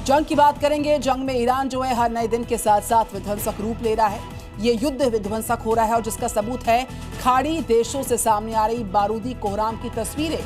जंग की बात करेंगे। जंग में ईरान जो है हर नए दिन के साथ साथ विध्वंसक रूप ले रहा है। ये युद्ध विध्वंसक हो रहा है और जिसका सबूत है खाड़ी देशों से सामने आ रही बारूदी कोहराम की तस्वीरें।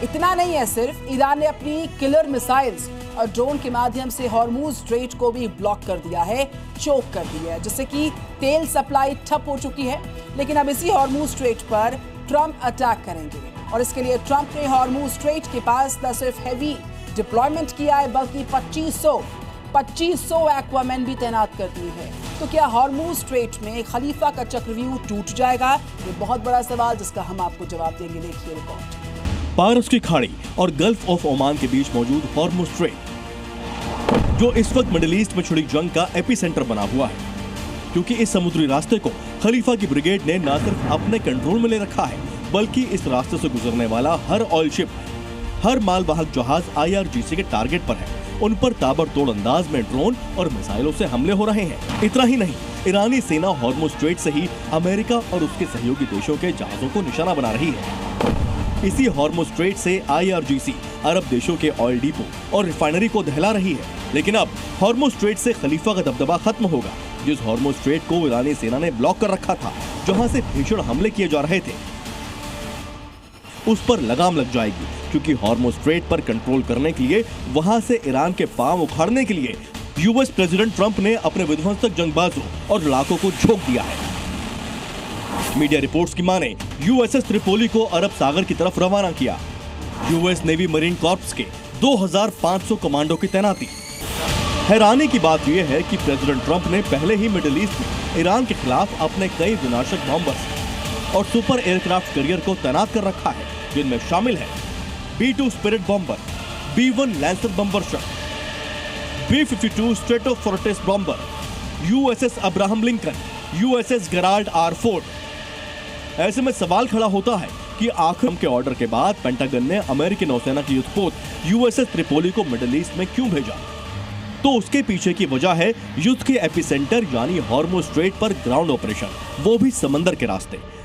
इतना नहीं है सिर्फ, ईरान ने अपनी किलर मिसाइल्स और ड्रोन के माध्यम से हॉर्मूज स्ट्रेट को भी ब्लॉक कर दिया है, चोक कर दिया है, जिससे कि तेल सप्लाई ठप हो चुकी है। लेकिन अब इसी हॉर्मूज स्ट्रेट पर ट्रंप अटैक करेंगे और इसके लिए ट्रंप ने हॉर्मूज स्ट्रेट के पास न सिर्फ हैवी डिप्लॉयमेंट किया है बल्कि 2500 एक्वामैन भी तैनात कर दिए हैं। तो क्या हॉर्मूज स्ट्रेट में खलीफा का चक्रव्यूह टूट जाएगा? ये बहुत बड़ा सवाल जिसका हम आपको जवाब देंगे। देखिए रिपोर्ट। पारस की खाड़ी और गल्फ ऑफ ओमान के बीच मौजूद हॉर्मूज स्ट्रेट, जो इस वक्त मिडिल ईस्ट में छिड़ी जंग का एपिसेंटर बना हुआ है, क्योंकि इस समुद्री रास्ते को खलीफा की ब्रिगेड ने न सिर्फ अपने कंट्रोल में ले रखा है बल्कि इस रास्ते से गुजरने वाला हर ऑयल शिप, हर मालवाहक जहाज IRGC के टारगेट पर है। उन पर ताबड़तोड़ अंदाज में ड्रोन और मिसाइलों से हमले हो रहे हैं। इतना ही नहीं, ईरानी सेना हॉर्मूज स्ट्रेट से ही अमेरिका और उसके सहयोगी देशों के जहाजों को निशाना बना रही है। इसी हॉर्मूज स्ट्रेट से IRGC अरब देशों के ऑयल डिपो और रिफाइनरी को दहला रही है। लेकिन अब हॉर्मूज स्ट्रेट से खलीफा का दबदबा खत्म होगा। जिस हॉर्मूज स्ट्रेट को ईरानी सेना ने ब्लॉक कर रखा था, जहां से भीषण हमले किए जा रहे थे, उस पर लगाम लग जाएगी, क्योंकि हॉर्मूज स्ट्रेट पर कंट्रोल करने के लिए, वहां से ईरान के पांव उखाड़ने के लिए यूएस प्रेसिडेंट ट्रंप ने अपने विध्वंसक जंगबाजों और लड़ाकों को झोंक दिया है। मीडिया रिपोर्ट्स की माने USS त्रिपोली को अरब सागर की तरफ रवाना किया। यूएस नेवी मरीन कॉर्प्स के 2500 कमांडो की तैनाती। हैरानी की बात यह है कि प्रेसिडेंट ट्रंप ने पहले ही मिडिल ईस्ट में ईरान के खिलाफ अपने कई विनाशक बॉम्बर्स और सुपर एयरक्राफ्ट कैरियर को तैनात कर रखा है, जिनमें शामिल है B-2 spirit bomber, B-1 lancer bomber ship, B-52 Stratofortress bomber, USS Abraham Lincoln, USS Gerald R. Ford. ऐसे में सवाल खड़ा होता है कि आखिर के ऑर्डर के बाद पेंटागन ने अमेरिकी नौसेना की युद्धपोत USS त्रिपोली को मिडिल ईस्ट में क्यों भेजा? तो उसके पीछे की वजह है युद्ध के एपिसेंटर यानी हॉर्मूज स्ट्रेट पर ग्राउंड ऑपरेशन, वो भी समंदर के रास्ते।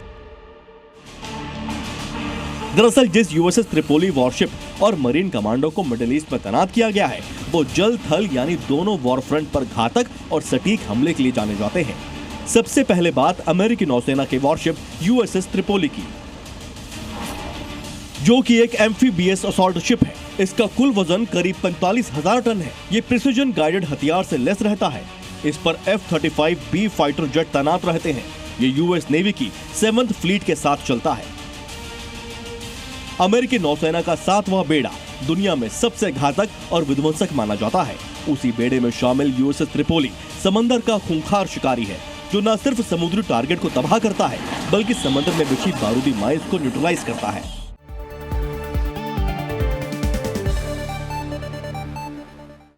दरअसल जिस USS त्रिपोली वॉरशिप और मरीन कमांडो को मिडिल ईस्ट में तैनात किया गया है, वो जल थल यानी दोनों वॉर फ्रंट पर घातक और सटीक हमले के लिए जाने जाते हैं। सबसे पहले बात अमेरिकी नौसेना के वॉरशिप USS त्रिपोली की, जो कि एक एम्फीबियस असॉल्ट शिप है। इसका कुल वजन करीब 45,000 टन है। ये प्रिसीजन गाइडेड हथियार से लैस रहता है। इस पर F-35B फाइटर जेट तैनात रहते हैं। ये यूएस नेवी की 7th फ्लीट के साथ चलता है। अमेरिकी नौसेना का 7वां बेड़ा दुनिया में सबसे घातक और विध्वंसक माना जाता है। उसी बेड़े में शामिल USS त्रिपोली समंदर का खूंखार शिकारी है, जो न सिर्फ समुद्री टारगेट को तबाह करता है बल्कि समंदर में बिछी बारूदी माइंस को न्यूट्रलाइज करता है।